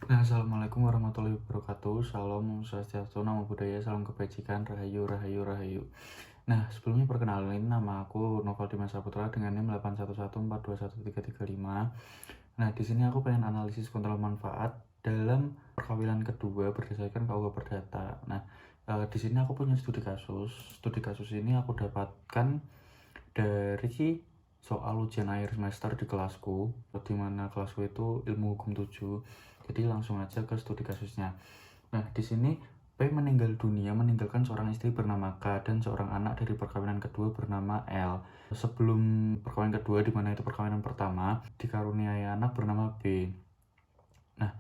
Nah, assalamualaikum warahmatullahi wabarakatuh. Salam swastiastu, namo buddhaya, salam kebajikan, rahayu, rahayu, rahayu. Nah, sebelumnya perkenalin, nama aku Noval Dimas Saputra dengan NIM 811421335. Nah, di sini aku pengen analisis kontrol manfaat dalam perkawinan kedua berdasarkan KUH Perdata. Nah, di sini aku punya studi kasus. Studi kasus ini aku dapatkan dari soal ujian akhir semester di kelasku, di mana kelasku itu ilmu hukum 7. Jadi langsung aja ke studi kasusnya. Nah, di sini P meninggal dunia meninggalkan seorang istri bernama K dan seorang anak dari perkawinan kedua bernama L. Sebelum perkawinan kedua, di mana itu perkawinan pertama, dikaruniai anak bernama B. Nah,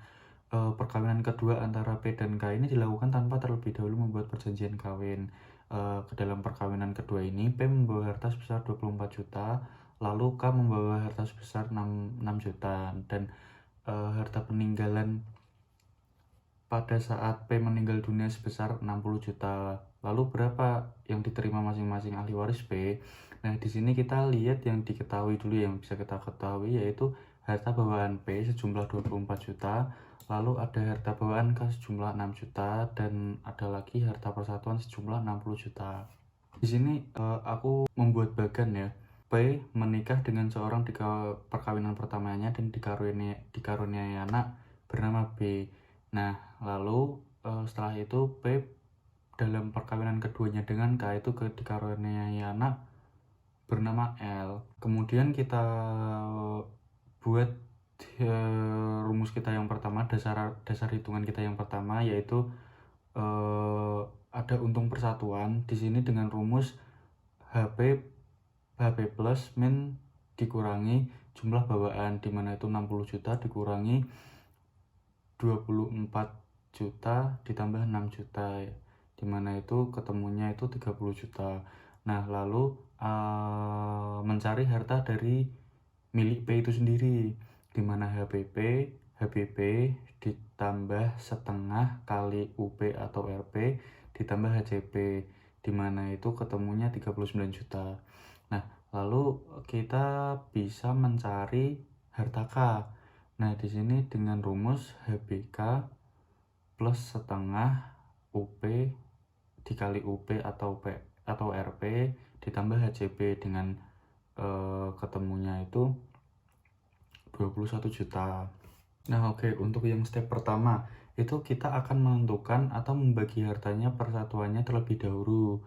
perkawinan kedua antara P dan K ini dilakukan tanpa terlebih dahulu membuat perjanjian kawin. Ke dalam perkawinan kedua ini, P membawa harta sebesar 24 juta, lalu K membawa harta sebesar 6 juta, dan harta peninggalan pada saat P meninggal dunia sebesar 60 juta. Lalu berapa yang diterima masing-masing ahli waris P? Nah, di sini kita lihat yang diketahui dulu, yang bisa kita ketahui yaitu harta bawaan P sejumlah 24 juta, lalu ada harta bawaan K sejumlah 6 juta, dan ada lagi harta persatuan sejumlah 60 juta. Di sini aku membuat bagan ya. P menikah dengan seorang di perkawinan pertamanya dan dikaruniai anak bernama B. Nah, lalu setelah itu P dalam perkawinan keduanya dengan K itu dikaruniai anak bernama L. Kemudian kita buat rumus kita yang pertama, dasar hitungan kita yang pertama, yaitu ada untung persatuan. Di sini dengan rumus HP plus min dikurangi jumlah bawaan, dimana itu 60 juta dikurangi 24 juta ditambah 6 juta, dimana itu ketemunya itu 30 juta. Nah, lalu mencari harta dari milik P itu sendiri, dimana HBP ditambah setengah kali UP atau RP ditambah HCP, dimana itu ketemunya 39 juta. Nah, lalu kita bisa mencari harta K. Nah, di sini dengan rumus HBK plus setengah UP dikali UP atau RP ditambah HCP, dengan ketemunya itu 21 juta. Nah, oke, untuk yang step pertama itu kita akan menentukan atau membagi hartanya persatuannya terlebih dahulu.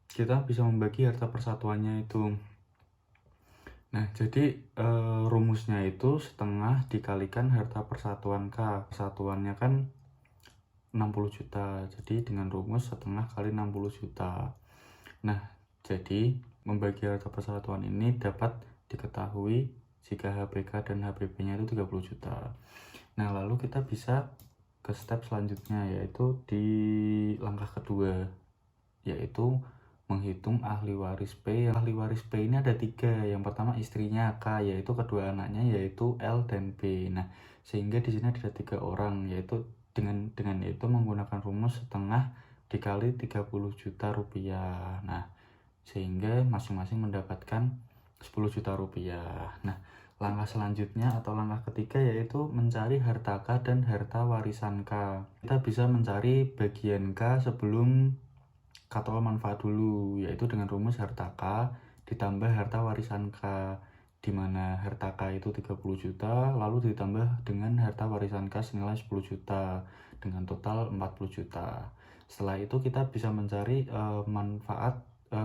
Kita bisa membagi harta persatuannya itu. Nah, jadi rumusnya itu setengah dikalikan harta persatuan K. Persatuannya kan 60 juta. Jadi dengan rumus setengah kali 60 juta. Nah, jadi membagi harta persatuan ini dapat diketahui jika HBK dan HBP-nya itu 30 juta. Nah, lalu kita bisa ke step selanjutnya, yaitu di langkah kedua, yaitu menghitung ahli waris P. Ahli waris P ini ada 3. Yang pertama istrinya K, yaitu kedua anaknya yaitu L dan B. Nah, sehingga di sini ada 3 orang, yaitu dengan itu menggunakan rumus setengah dikali 30 juta rupiah. Nah, sehingga masing-masing mendapatkan 10 juta rupiah. Nah, langkah selanjutnya atau langkah ketiga yaitu mencari harta K dan harta warisan K. Kita bisa mencari bagian K sebelum kontrol manfaat dulu, yaitu dengan rumus harta K ditambah harta warisan K, di mana harta K itu 30 juta, lalu ditambah dengan harta warisan K senilai 10 juta, dengan total 40 juta. Setelah itu kita bisa mencari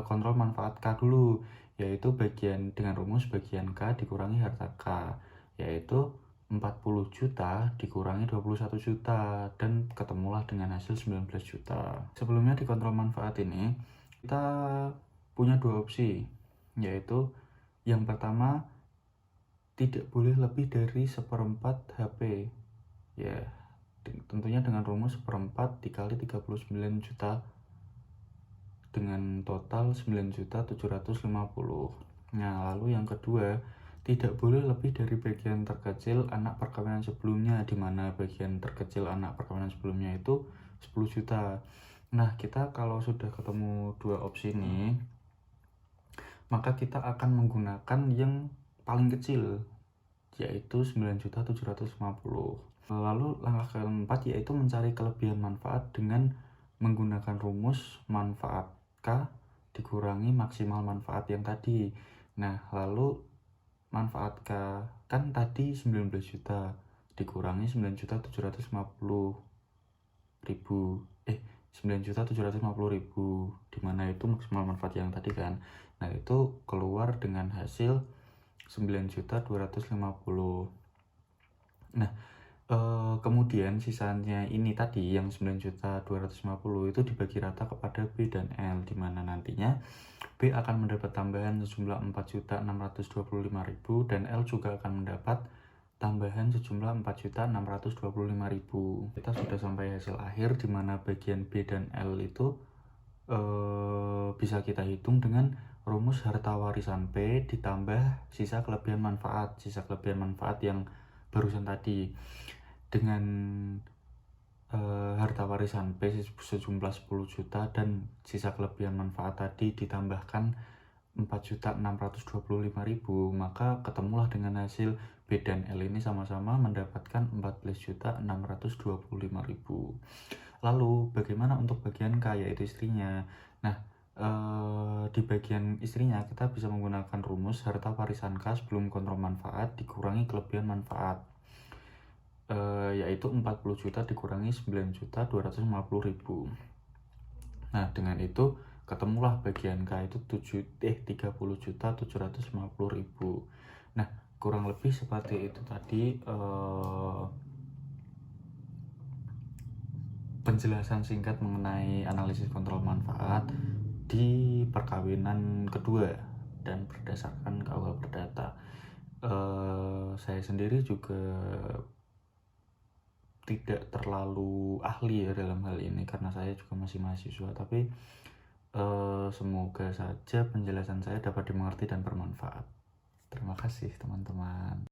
kontrol manfaat K dulu, yaitu bagian dengan rumus bagian K dikurangi harta K, yaitu 40 juta dikurangi 21 juta, dan ketemulah dengan hasil 19 juta. Sebelumnya di kontrol manfaat ini kita punya 2 opsi, yaitu yang pertama tidak boleh lebih dari 1/4 HP. Ya, tentunya dengan rumus 1/4 dikali 39 juta dengan total 9.750. Nah, lalu yang kedua, tidak boleh lebih dari bagian terkecil anak perkawinan sebelumnya, di mana bagian terkecil anak perkawinan sebelumnya itu 10 juta. Nah, kita kalau sudah ketemu 2 opsi ini, maka kita akan menggunakan yang paling kecil, yaitu 9.750.000. Lalu langkah keempat yaitu mencari kelebihan manfaat dengan menggunakan rumus manfaat K dikurangi maksimal manfaat yang tadi. Nah, lalu manfaat K kan tadi 19 juta dikurangi 9.750.000, dimana itu maksimal manfaat yang tadi kan. Nah, itu keluar dengan hasil 9.250.000. Nah, kemudian sisanya ini tadi yang 9.250.000 itu dibagi rata kepada B dan L, dimana nantinya B akan mendapat tambahan sejumlah 4.625.000 dan L juga akan mendapat tambahan sejumlah 4.625.000. Kita sudah sampai hasil akhir dimana bagian B dan L itu bisa kita hitung dengan rumus harta warisan P ditambah sisa kelebihan manfaat yang barusan tadi. Dengan harta warisan P sejumlah 10 juta dan sisa kelebihan manfaat tadi ditambahkan 4.625.000, maka ketemulah dengan hasil B dan L ini sama-sama mendapatkan 14.625.000. Lalu bagaimana untuk bagian K, yaitu istrinya? Nah, di bagian istrinya kita bisa menggunakan rumus harta warisan K sebelum kontrol manfaat dikurangi kelebihan manfaat, yaitu 40 juta dikurangi 9.250.000. Nah, dengan itu ketemulah bagian K itu 30.750.000. Nah, kurang lebih seperti itu tadi penjelasan singkat mengenai analisis kontrol manfaat di perkawinan kedua dan berdasarkan KUH Perdata. Saya sendiri juga tidak terlalu ahli ya dalam hal ini karena saya juga masih mahasiswa, tapi semoga saja penjelasan saya dapat dimengerti dan bermanfaat. Terima kasih teman-teman.